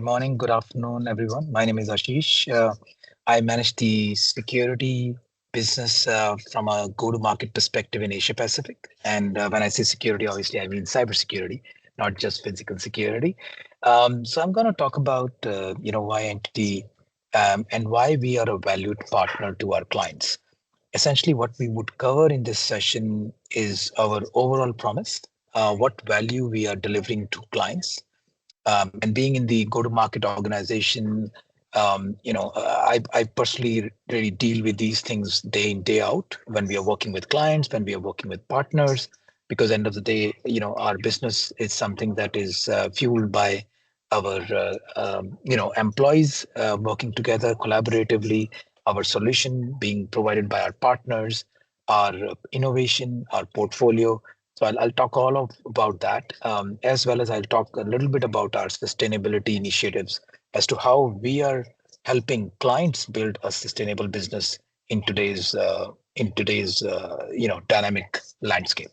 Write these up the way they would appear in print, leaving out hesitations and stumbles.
Morning, good afternoon, everyone. My name is Ashish. I manage the security business from a go-to-market perspective in Asia Pacific. And when I say security, obviously I mean cybersecurity, not just physical security. So I'm going to talk about why entity and why we are a valued partner to our clients. Essentially, what we would cover in this session is our overall promise, what value we are delivering to clients, and being in the go-to-market organization, I personally really deal with these things day in, day out when we are working with clients, when we are working with partners, because end of the day, our business is something that is fueled by our, employees working together collaboratively, our solution being provided by our partners, our innovation, our portfolio. So I'll talk about that, as well as I'll talk a little bit about our sustainability initiatives as to how we are helping clients build a sustainable business in today's dynamic landscape.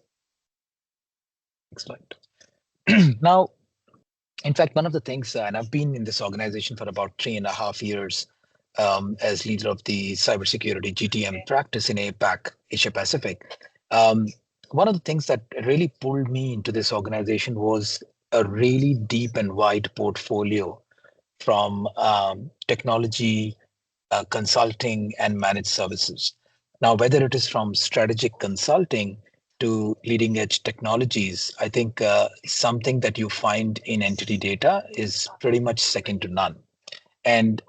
Next slide. Now, in fact, one of the things, and I've been in this organization for about 3.5 years as leader of the cybersecurity GTM practice in APAC, Asia Pacific. Um, One of the things that really pulled me into this organization was a really deep and wide portfolio from technology, consulting, and managed services. Now, whether it is from strategic consulting to leading edge technologies, I think something that you find in entity data is pretty much second to none. And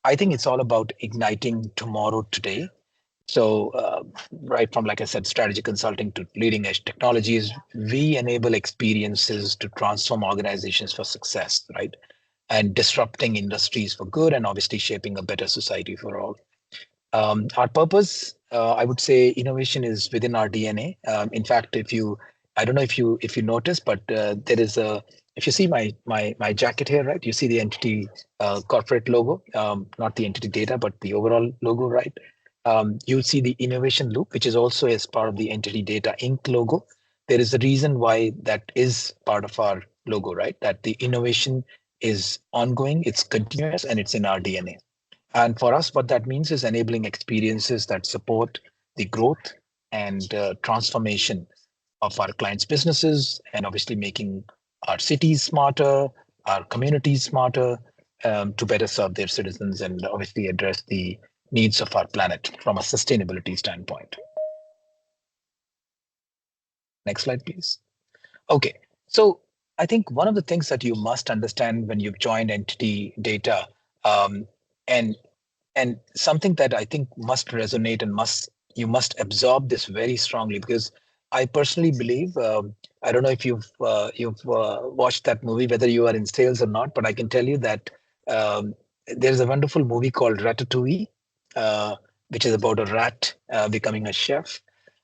I think it's all about igniting tomorrow today. So, right from, like I said, strategy consulting to leading edge technologies, we enable experiences to transform organizations for success, right? And disrupting industries for good, and obviously shaping a better society for all. Our purpose, I would say, innovation is within our DNA. In fact, I don't know if you notice, but there is a. If you see my jacket here, right? You see the entity corporate logo, not the entity data, but the overall logo, right? You'll see the innovation loop, which is also as part of the entity data Inc. logo. There is a reason why that is part of our logo, right? That the innovation is ongoing, it's continuous, and it's in our DNA. And for us, what that means is enabling experiences that support the growth and transformation of our clients' businesses, and obviously making our cities smarter, our communities smarter, to better serve their citizens and obviously address the needs of our planet from a sustainability standpoint. Next slide, please. Okay, so I think one of the things that you must understand when you've joined Entity Data, um, and and something that I think must resonate and you must absorb this very strongly, because I personally believe, I don't know if you've watched that movie, whether you are in sales or not, but I can tell you that um, there's a wonderful movie called Ratatouille, uh, which is about a rat becoming a chef.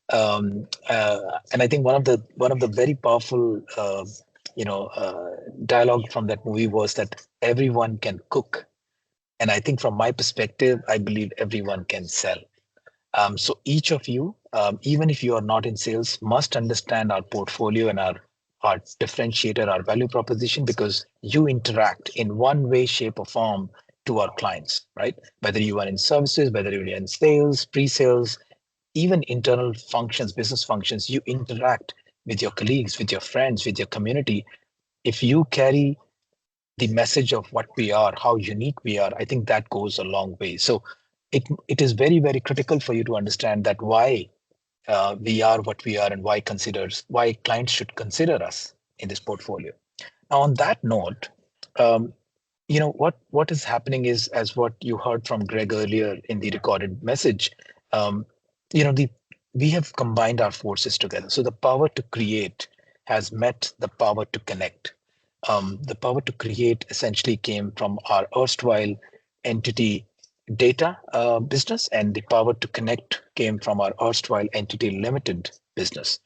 And I think one of the very powerful dialogue from that movie was that everyone can cook, and I think from my perspective, I believe everyone can sell. So each of you, even if you are not in sales, must understand our portfolio and our differentiator, our value proposition, because you interact in one way, shape, or form to our clients, right? Whether you are in services, whether you're in sales, pre-sales, even internal functions, business functions, you interact with your colleagues, with your friends, with your community. If you carry the message of what we are, how unique we are, I think that goes a long way. So it is very, very critical for you to understand that why we are what we are, and why clients should consider us in this portfolio. Now, on that note, um, what is happening is, as what you heard from Greg earlier in the recorded message, um, the we have combined our forces together. So the power to create has met the power to connect. The power to create essentially came from our erstwhile entity data business, and the power to connect came from our erstwhile entity limited business.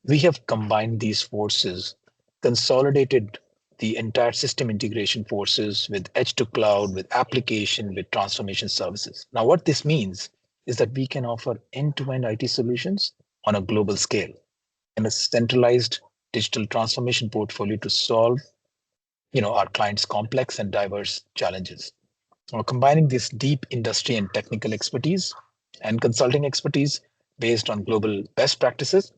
We have combined these forces, consolidated the entire system integration forces with edge to cloud, with application, with transformation services. Now, what this means is that we can offer end-to-end IT solutions on a global scale and a centralized digital transformation portfolio to solve our clients' complex and diverse challenges. Combining this deep industry and technical expertise and consulting expertise based on global best practices,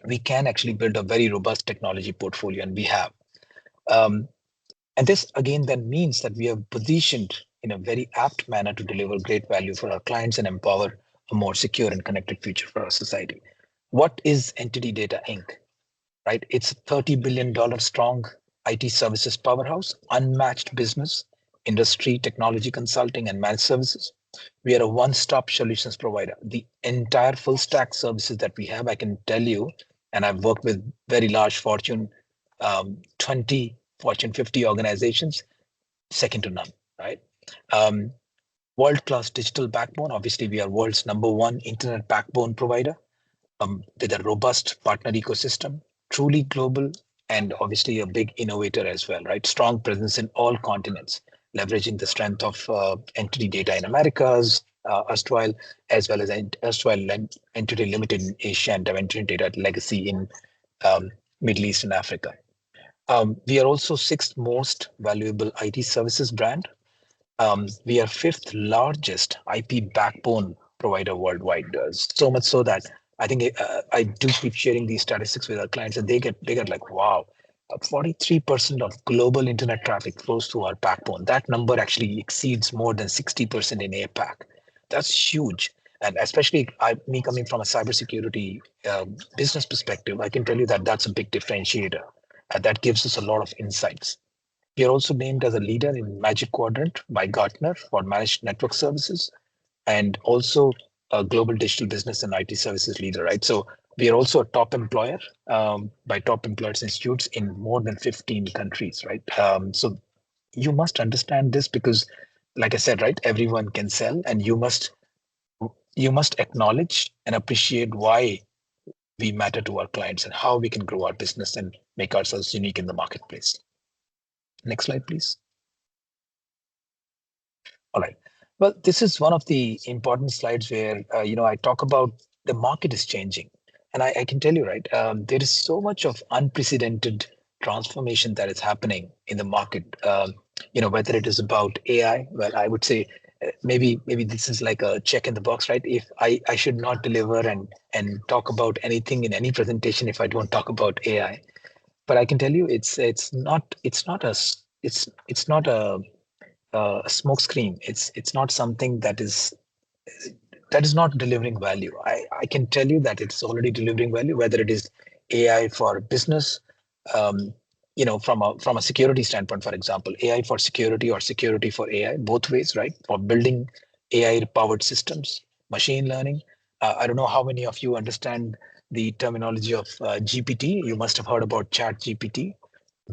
we can actually build a very robust technology portfolio, and we have. Um, and this again then means that we are positioned in a very apt manner to deliver great value for our clients and empower a more secure and connected future for our society. What is Entity Data Inc? Right? It's a $30 billion strong IT services powerhouse, unmatched business, industry, technology consulting, and managed services. We are a one-stop solutions provider. The entire full stack services that we have, I can tell you, and I've worked with very large Fortune 20, Fortune 50 organizations, second to none, right? Um, World-class digital backbone. Obviously, we are world's number one internet backbone provider with a robust partner ecosystem, truly global, and obviously a big innovator as well, right? Strong presence in all continents, leveraging the strength of entity data in Americas, erstwhile, as well as erstwhile entity limited in Asia and entity data legacy in um, Middle East and Africa. We are also sixth most valuable IT services brand. We are fifth largest IP backbone provider worldwide. So much so that I think I do keep sharing these statistics with our clients, and they get like, wow, 43% of global internet traffic flows through our backbone. That number actually exceeds more than 60% in APAC. That's huge. And especially me coming from a cybersecurity business perspective, I can tell you that that's a big differentiator. That gives us a lot of insights. We are also named as a leader in Magic Quadrant by Gartner for managed network services and also a global digital business and IT services leader, right? So we are also a top employer by Top Employers Institutes in more than 15 countries, right? So you must understand this because, like I said, right, everyone can sell, and you must acknowledge and appreciate why we matter to our clients and how we can grow our business and make ourselves unique in the marketplace. Next slide, please. All right. Well, this is one of the important slides where I talk about the market is changing, and I can tell you, right, there is so much of unprecedented transformation that is happening in the market. Whether it is about AI, well, I would say maybe this is like a check in the box, right? If I should not deliver and talk about anything in any presentation if I don't talk about AI, but I can tell you it's not a smokescreen. It's not something that is not delivering value. I can tell you that it's already delivering value, whether it is AI for business, um, from a security standpoint, for example, AI for security or security for AI, both ways, right? For building AI powered systems, machine learning. I don't know how many of you understand the terminology of GPT. You must have heard about Chat GPT,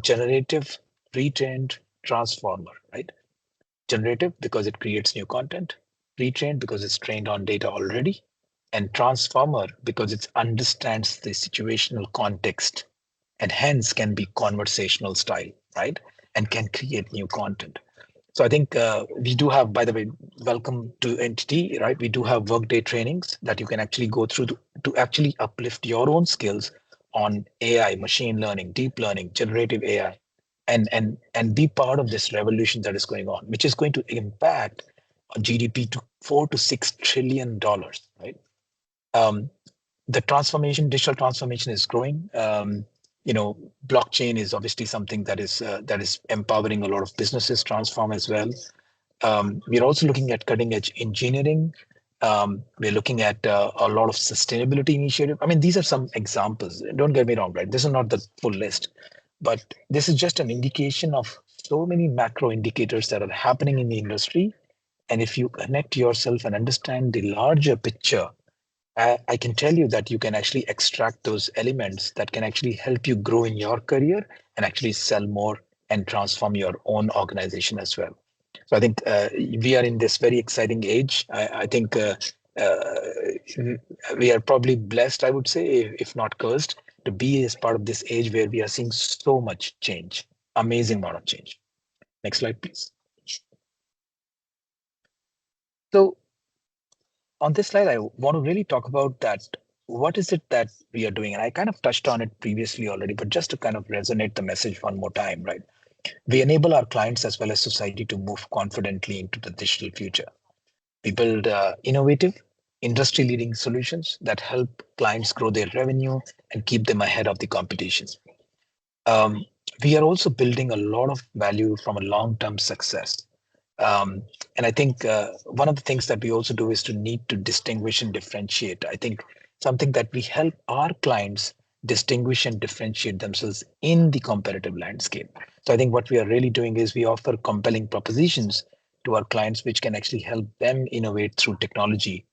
generative, pre-trained, transformer, right? Generative because it creates new content, pre-trained because it's trained on data already, and transformer because it understands the situational context and hence can be conversational style, right? And can create new content. So I think we do have, by the way, welcome to NTT, right? We do have workday trainings that you can actually go through to actually uplift your own skills on AI, machine learning, deep learning, generative AI, and be part of this revolution that is going on, which is going to impact GDP to $4 to $6 trillion, right? Um, the digital transformation is growing. Blockchain is obviously something that is empowering a lot of businesses transform as well. We're also looking at cutting edge engineering. We're looking at a lot of sustainability initiative. I mean, these are some examples. Don't get me wrong, right? This is not the full list, but this is just an indication of so many macro indicators that are happening in the industry. And if you connect yourself and understand the larger picture, I can tell you that you can actually extract those elements that can actually help you grow in your career and actually sell more and transform your own organization as well. So I think we are in this very exciting age. I think we are probably blessed, I would say, if not cursed, to be as part of this age where we are seeing so much change, amazing amount of change. Next slide, please. So on this slide, I want to really talk about that. What is it that we are doing? And I kind of touched on it previously already, but just to kind of resonate the message one more time, right? We enable our clients as well as society to move confidently into the digital future. We build innovative, industry leading solutions that help clients grow their revenue and keep them ahead of the competition. Um, we are also building a lot of value from a long term success. Um, and I think one of the things that we also do is to need to distinguish and differentiate. I think something that we help our clients distinguish and differentiate themselves in the competitive landscape. So I think what we are really doing is we offer compelling propositions to our clients, which can actually help them innovate through technology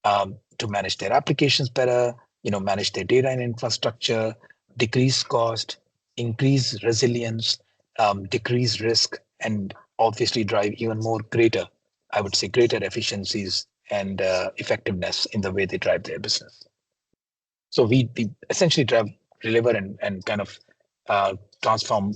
to manage their applications better, manage their data and infrastructure, decrease cost, increase resilience, decrease risk, and obviously drive even more greater, I would say, greater efficiencies and effectiveness in the way they drive their business. So we essentially drive, deliver, and kind of transform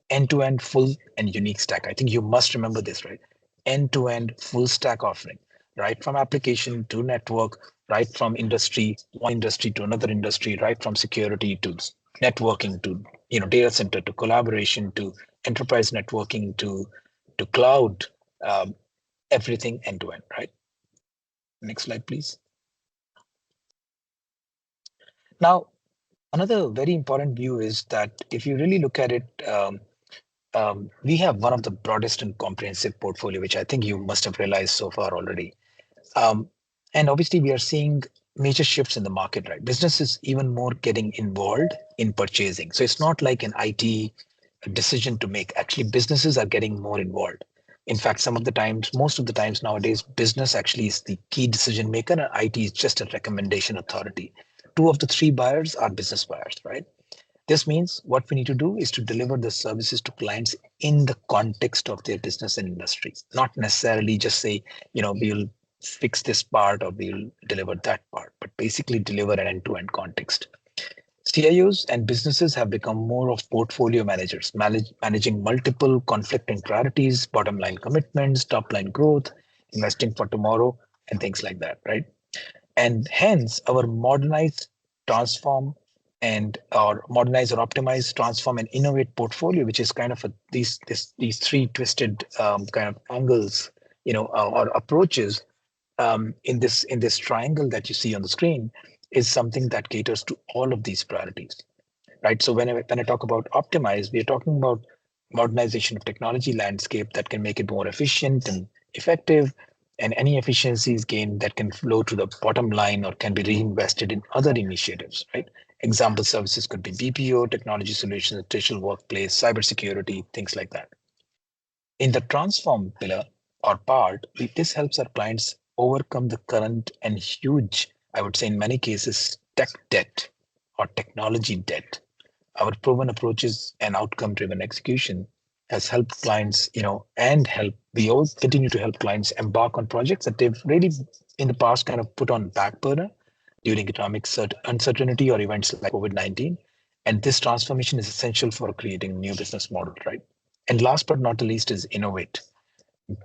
end-to-end full and unique stack. I think you must remember this, right? End-to-end full stack offering, right from application to network, right from industry, one industry to another industry, right from security to networking to data center to collaboration to enterprise networking to cloud, um, everything end-to-end, right? Next slide, please. Now, another very important view is that if you really look at it, we have one of the broadest and comprehensive portfolio, which I think you must have realized so far already. Um, and obviously, we are seeing major shifts in the market, right? Business is even more getting involved in purchasing. So it's not like an IT decision to make. Actually, businesses are getting more involved. In fact, some of the times, most of the times nowadays, business actually is the key decision maker, and IT is just a recommendation authority. Two of the three buyers are business buyers, right? This means what we need to do is to deliver the services to clients in the context of their business and industry, not necessarily just say, we'll fix this part or we'll deliver that part, but basically deliver an end-to-end context. CIOs and businesses have become more of portfolio managers, managing multiple conflicting priorities, bottom line commitments, top line growth, investing for tomorrow, and things like that, right? And hence our modernize, transform, and or modernize or optimize, transform, and innovate portfolio, which is kind of these three twisted kind of angles, or approaches in this triangle that you see on the screen, is something that caters to all of these priorities, right? So when I talk about optimize, we are talking about modernization of technology landscape that can make it more efficient and effective, and any efficiencies gained that can flow to the bottom line or can be reinvested in other initiatives, right? Example services could be BPO, technology solutions, digital workplace, cybersecurity, things like that. In the transform pillar or part, this helps our clients overcome the current and huge, I would say in many cases, tech debt or technology debt. Our proven approaches and outcome driven execution has helped clients, and help we all continue to help clients embark on projects that they've really in the past kind of put on back burner during economic uncertainty or events like COVID-19. And this transformation is essential for creating new business model, right? And last but not the least is innovate.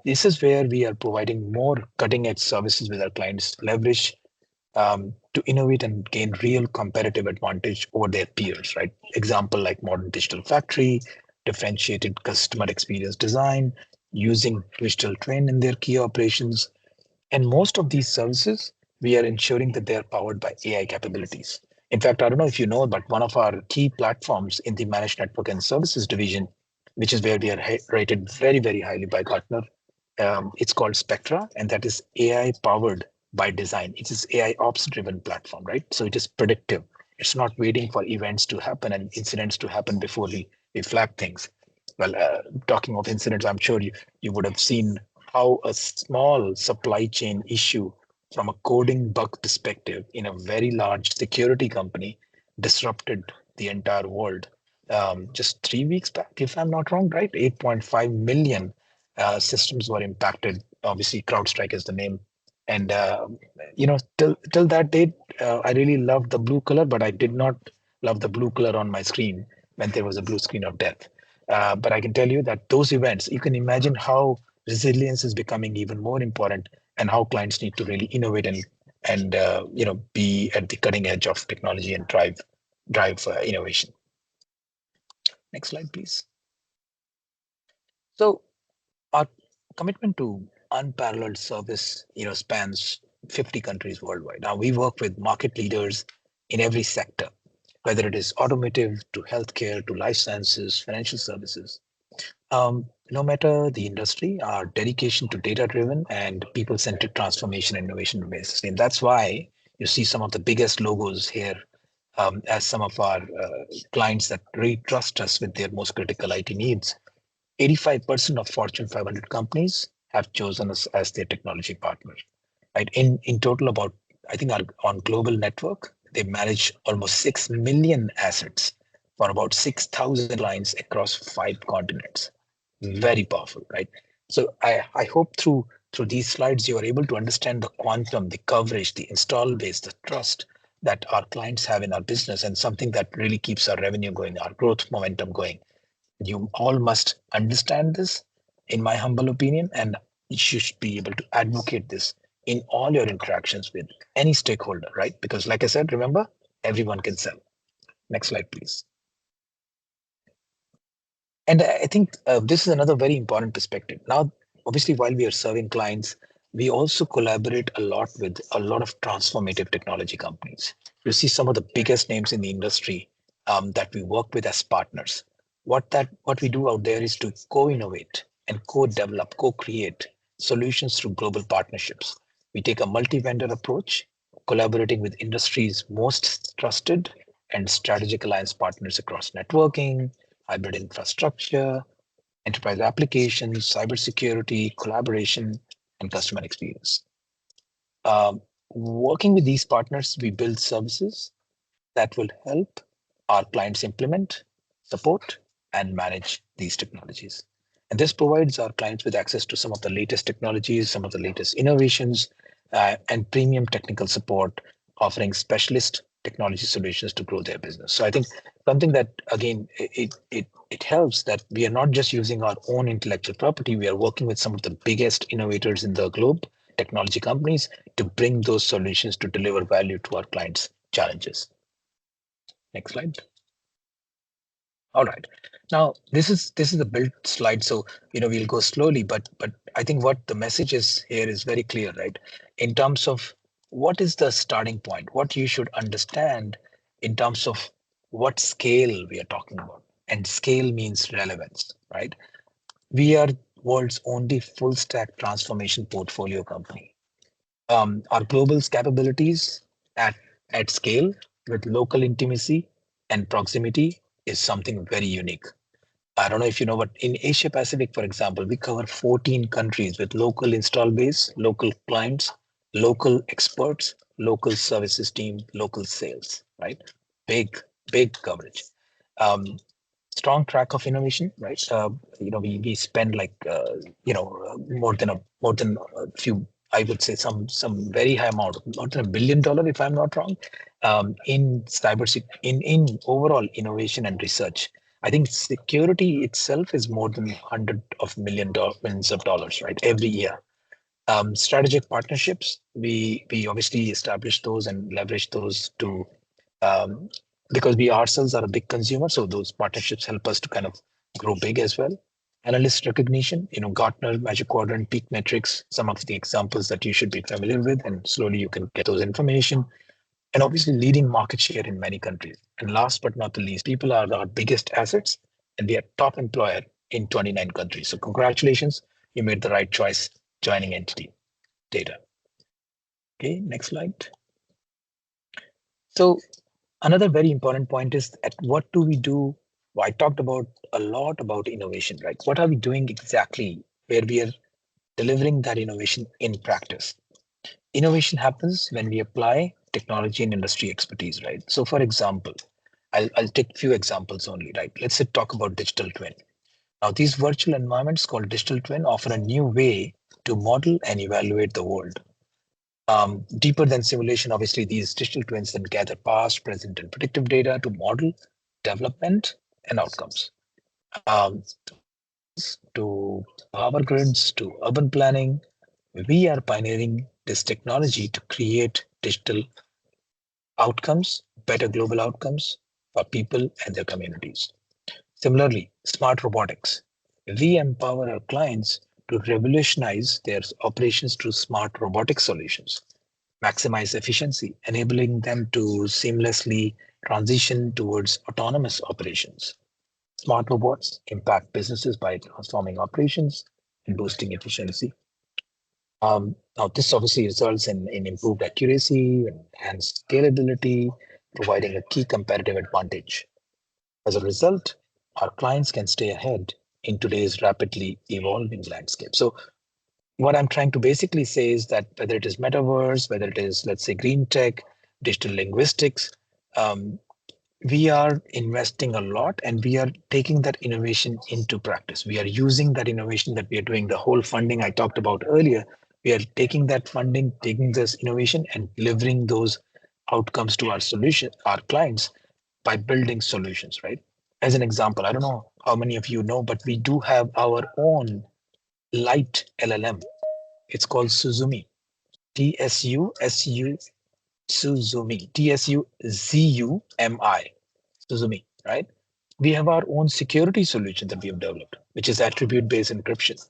This is where we are providing more cutting edge services with our clients, leverage to innovate and gain real competitive advantage over their peers, right? Example like modern digital factory, differentiated customer experience design, using digital twin in their key operations. And most of these services, we are ensuring that they are powered by AI capabilities. In fact, I don't know if you know, but one of our key platforms in the managed network and services division, which is where we are rated very, very highly by Gartner, it's called Spectra, and that is AI powered by design. It is AI ops driven platform, right? So it is predictive. It's not waiting for events to happen and incidents to happen before we flag things. Well, talking of incidents, I'm sure you would have seen how a small supply chain issue from a coding bug perspective in a very large security company disrupted the entire world. Just 3 weeks back, if I'm not wrong, right? 8.5 million systems were impacted. Obviously, CrowdStrike is the name. And till that date, I really loved the blue color, but I did not love the blue color on my screen when there was a blue screen of death. But I can tell you that those events, you can imagine how resilience is becoming even more important, and how clients need to really innovate and be at the cutting edge of technology and drive innovation. Next slide, please. So our commitment to unparalleled service, spans 50 countries worldwide. Now we work with market leaders in every sector, whether it is automotive to healthcare to life sciences, financial services. No matter the industry, our dedication to data-driven and people-centered transformation and innovation remains the same. That's why you see some of the biggest logos here as some of our clients that really trust us with their most critical IT needs. 85% of Fortune 500 companies have chosen us as their technology partner. Right? In total, about I think on global network, they manage almost 6 million assets for about 6,000 clients across 5 continents. Very powerful, right? So I hope through these slides you are able to understand the quantum, the coverage, the install base, the trust that our clients have in our business, and something that really keeps our revenue going, our growth momentum going. You all must understand this, in my humble opinion, and you should be able to advocate this in all your interactions with any stakeholder, right? Because, like I said, remember, everyone can sell. Next slide, please. And I think this is another very important perspective. Now, obviously, while we are serving clients, we also collaborate a lot with a lot of transformative technology companies. You see some of the biggest names in the industry that we work with as partners. What we do out there is to co-innovate and co-develop, co-create solutions through global partnerships. We take a multi-vendor approach, collaborating with industry's most trusted and strategic alliance partners across networking, hybrid infrastructure, enterprise applications, cybersecurity, collaboration, and customer experience. Working with these partners, we build services that will help our clients implement, support, and manage these technologies. And this provides our clients with access to some of the latest technologies, some of the latest innovations, and premium technical support, offering specialist technology solutions to grow their business. So I think something that, again, it helps that we are not just using our own intellectual property, we are working with some of the biggest innovators in the globe, technology companies, to bring those solutions to deliver value to our clients' challenges. Next slide. All right. Now this is a build slide, so we'll go slowly, but I think what the message is here is very clear, right? In terms of what is the starting point, what you should understand in terms of what scale we are talking about. And scale means relevance, right? We are world's only full stack transformation portfolio company. Our global capabilities at scale with local intimacy and proximity is something very unique. I don't know if you know, but in Asia Pacific, for example, we cover 14 countries with local install base, local clients, local experts, local services team, local sales, right? Big, big coverage. Um, Strong track of innovation, right? We spend like more than a few. I would say some very high amount, more than $1 billion, if I'm not wrong, in in overall innovation and research. I think security itself is more than millions of dollars, right, every year. Strategic partnerships, we obviously establish those and leverage those to um, because we ourselves are a big consumer, so those partnerships help us to kind of grow big as well. Analyst recognition, Gartner, Magic Quadrant, Peak Metrics, some of the examples that you should be familiar with, and slowly you can get those information. And obviously leading market share in many countries. And last but not the least, people are our biggest assets, and we are top employer in 29 countries. So congratulations, you made the right choice joining NTT Data. Okay, next slide. So another very important point is at what do we do? Well, I talked about a lot about innovation, right? What are we doing exactly where we are delivering that innovation in practice? Innovation happens when we apply technology and industry expertise, right? So for example, I'll take a few examples only, right? Let's say talk about digital twin. Now, these virtual environments called digital twin offer a new way to model and evaluate the world. Deeper than simulation, obviously, these digital twins then gather past, present, and predictive data to model development and outcomes. Um, to power grids, to urban planning, we are pioneering this technology to create digital outcomes, better global outcomes for people and their communities. Similarly, smart robotics. We empower our clients to revolutionize their operations through smart robotic solutions, maximize efficiency, enabling them to seamlessly transition towards autonomous operations. Smart robots impact businesses by transforming operations and boosting efficiency. Now, this obviously results in improved accuracy, enhanced scalability, providing a key competitive advantage. As a result, our clients can stay ahead in today's rapidly evolving landscape. So, what I'm trying to basically say is that whether it is metaverse, whether it is, let's say, green tech, digital linguistics, um, we are investing a lot and we are taking that innovation into practice. We are using that innovation that we are doing, the whole funding I talked about earlier. We are taking that funding, taking this innovation and delivering those outcomes to our solution, our clients by building solutions, right? As an example, I don't know how many of you know, but we do have our own light LLM. It's called Suzumi. TSUSU Suzumi. TSUZUMI. Suzumi, right? We have our own security solution that we have developed, which is attribute-based encryption,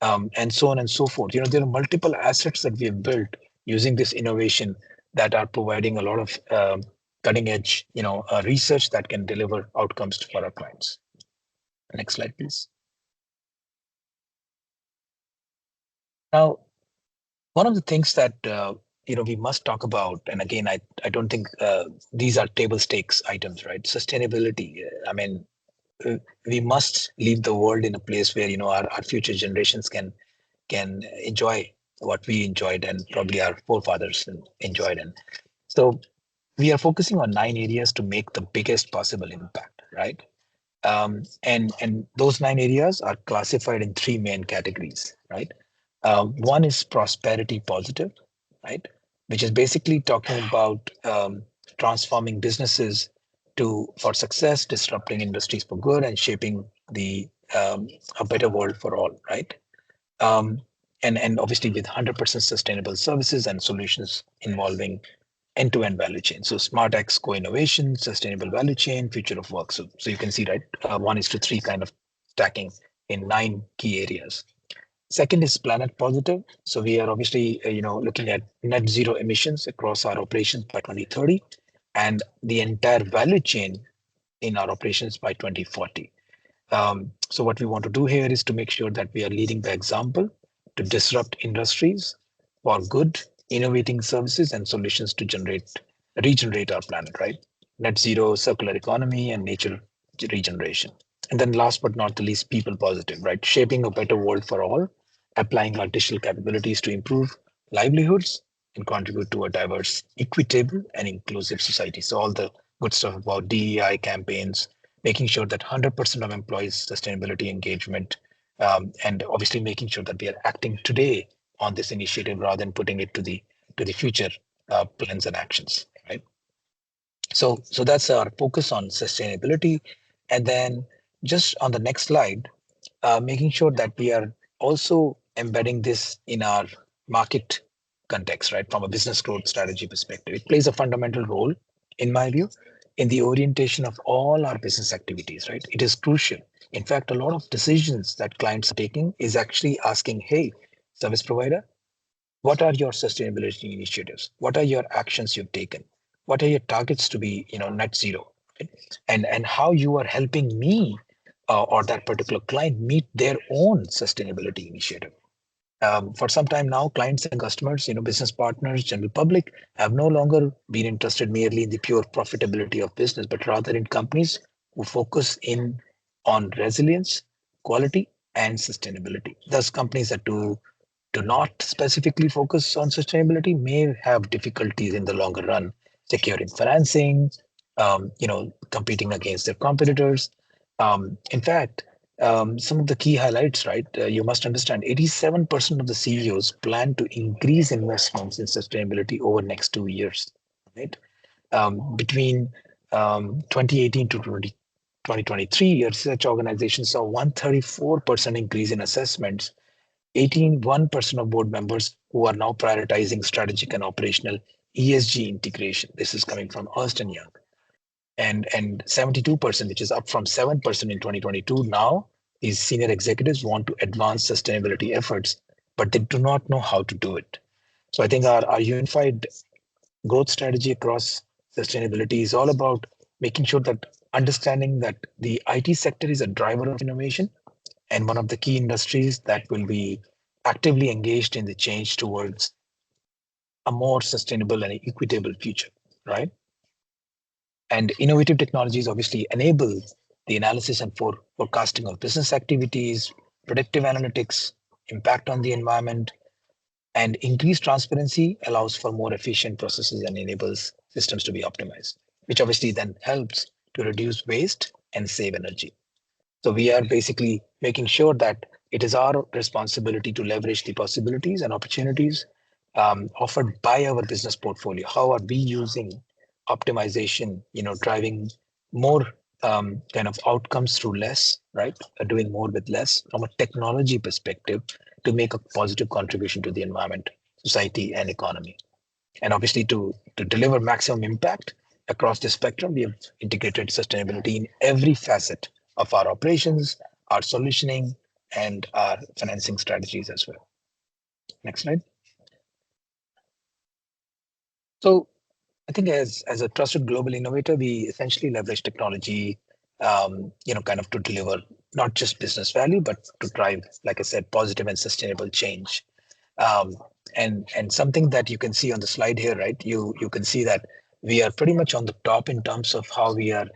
and so on and so forth. There are multiple assets that we have built using this innovation that are providing a lot of cutting-edge, research that can deliver outcomes for our clients. Next slide, please. Now, one of the things that we must talk about, and again, I don't think these are table stakes items, right? Sustainability. I mean, uh, we must leave the world in a place where our future generations can enjoy what we enjoyed and probably our forefathers enjoyed. And so we are focusing on 9 areas to make the biggest possible impact, right? And those 9 areas are classified in three main categories, right? One is prosperity positive, right? Which is basically talking about transforming businesses to for success, disrupting industries for good, and shaping the a better world for all, right? Um, and obviously with 100% sustainable services and solutions involving end-to-end value chain. So smart X co-innovation, sustainable value chain, future of work. So you can see, right, 1:3 kind of stacking in 9 key areas. Second is planet positive. So we are obviously, looking at net zero emissions across our operations by 2030 and the entire value chain in our operations by 2040. So what we want to do here is to make sure that we are leading by example to disrupt industries for good, innovating services and solutions to regenerate our planet, right? Net zero, circular economy, and nature regeneration. And then last but not the least, people positive, right? Shaping a better world for all, applying our digital capabilities to improve livelihoods and contribute to a diverse, equitable, and inclusive society. So all the good stuff about DEI campaigns, making sure that 100% of employees sustainability engagement, and obviously making sure that we are acting today on this initiative rather than putting it to the future plans and actions, right? So that's our focus on sustainability. And then just on the next slide, making sure that we are also embedding this in our market context, right? From a business growth strategy perspective, it plays a fundamental role, in my view, in the orientation of all our business activities, right? It is crucial. In fact, a lot of decisions that clients are taking is actually asking, hey, service provider, what are your sustainability initiatives? What are your actions you've taken? What are your targets to be, net zero? Right? And how you are helping me or that particular client meet their own sustainability initiative. For some time now, clients and customers, business partners, general public have no longer been interested merely in the pure profitability of business, but rather in companies who focus in on resilience, quality, and sustainability. Thus, companies that do not specifically focus on sustainability may have difficulties in the longer run securing financing, competing against their competitors. In fact, some of the key highlights, right? You must understand 87% of the CEOs plan to increase investments in sustainability over next 2 years, right? Between 2018 to 2023, a research organization saw 134% increase in assessments. 81% of board members who are now prioritizing strategic and operational ESG integration. This is coming from Ernst& and Young. And 72%, which is up from 7% in 2022, now these senior executives want to advance sustainability efforts, but they do not know how to do it. So I think our unified growth strategy across sustainability is all about making sure that understanding that the IT sector is a driver of innovation and one of the key industries that will be actively engaged in the change towards a more sustainable and equitable future, right? And innovative technologies obviously enable the analysis and forecasting of business activities, predictive analytics, impact on the environment, and increased transparency allows for more efficient processes and enables systems to be optimized, which obviously then helps to reduce waste and save energy. So we are basically making sure that it is our responsibility to leverage the possibilities and opportunities offered by our business portfolio. How are we using optimization, driving more kind of outcomes through less, right? Doing more with less from a technology perspective to make a positive contribution to the environment, society, and economy. And obviously, to deliver maximum impact across the spectrum, we have integrated sustainability in every facet of our operations, our solutioning, and our financing strategies as well. Next slide. So I think as a trusted global innovator, we essentially leverage technology, kind of to deliver not just business value, but to drive, like I said, positive and sustainable change. Um, and something that you can see on the slide here, right? You can see that we are pretty much on the top in terms of how we are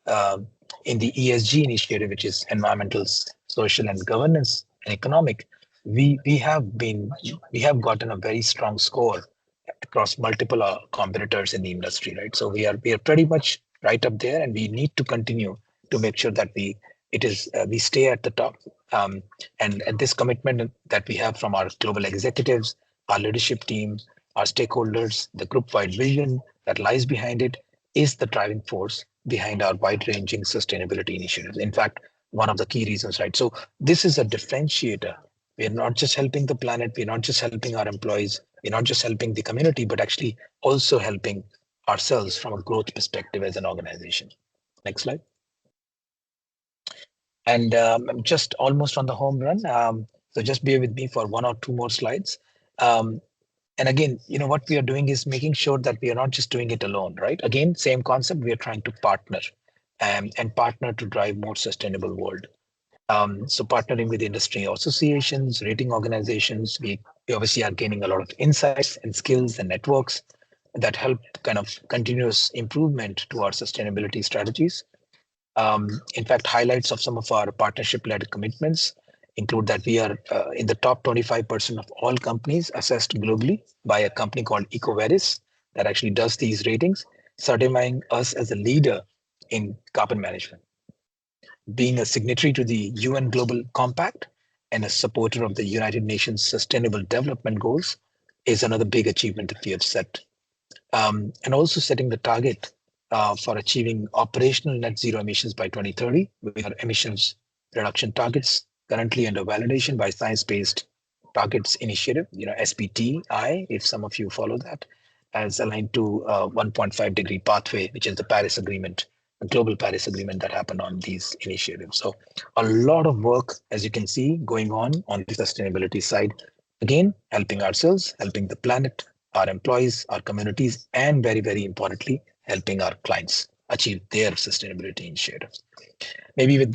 um in the ESG initiative, which is environmental, social, and governance and economic. We have gotten a very strong score across multiple competitors in the industry, right? So we are pretty much right up there, and we need to continue to make sure that we stay at the top. And this commitment that we have from our global executives, our leadership team, our stakeholders, the group-wide vision that lies behind it is the driving force behind our wide-ranging sustainability initiatives. In fact, one of the key reasons, right? So this is a differentiator. We're not just helping the planet, we're not just helping our employees, we're not just helping the community, but actually also helping ourselves from a growth perspective as an organization. Next slide. And I'm just almost on the home run. So just bear with me for one or two more slides. Um, and again, what we are doing is making sure that we are not just doing it alone, right? Again, same concept, we are trying to partner and partner to drive more sustainable world. So partnering with industry associations, rating organizations, we obviously are gaining a lot of insights and skills and networks that help kind of continuous improvement to our sustainability strategies. In fact, highlights of some of our partnership-led commitments include that we are in the top 25% of all companies assessed globally by a company called EcoVadis that actually does these ratings, certifying us as a leader in carbon management. Being a signatory to the UN Global Compact and a supporter of the United Nations Sustainable Development Goals is another big achievement that we have set. And also setting the target for achieving operational net zero emissions by 2030 with our emissions reduction targets currently under validation by Science Based Targets Initiative, SBTI, if some of you follow that, as aligned to 1.5-degree pathway, which is the Paris Agreement, the global Paris Agreement that happened on these initiatives. So a lot of work, as you can see, going on the sustainability side. Again, helping ourselves, helping the planet, our employees, our communities, and very, very importantly, helping our clients achieve their sustainability initiatives. Maybe with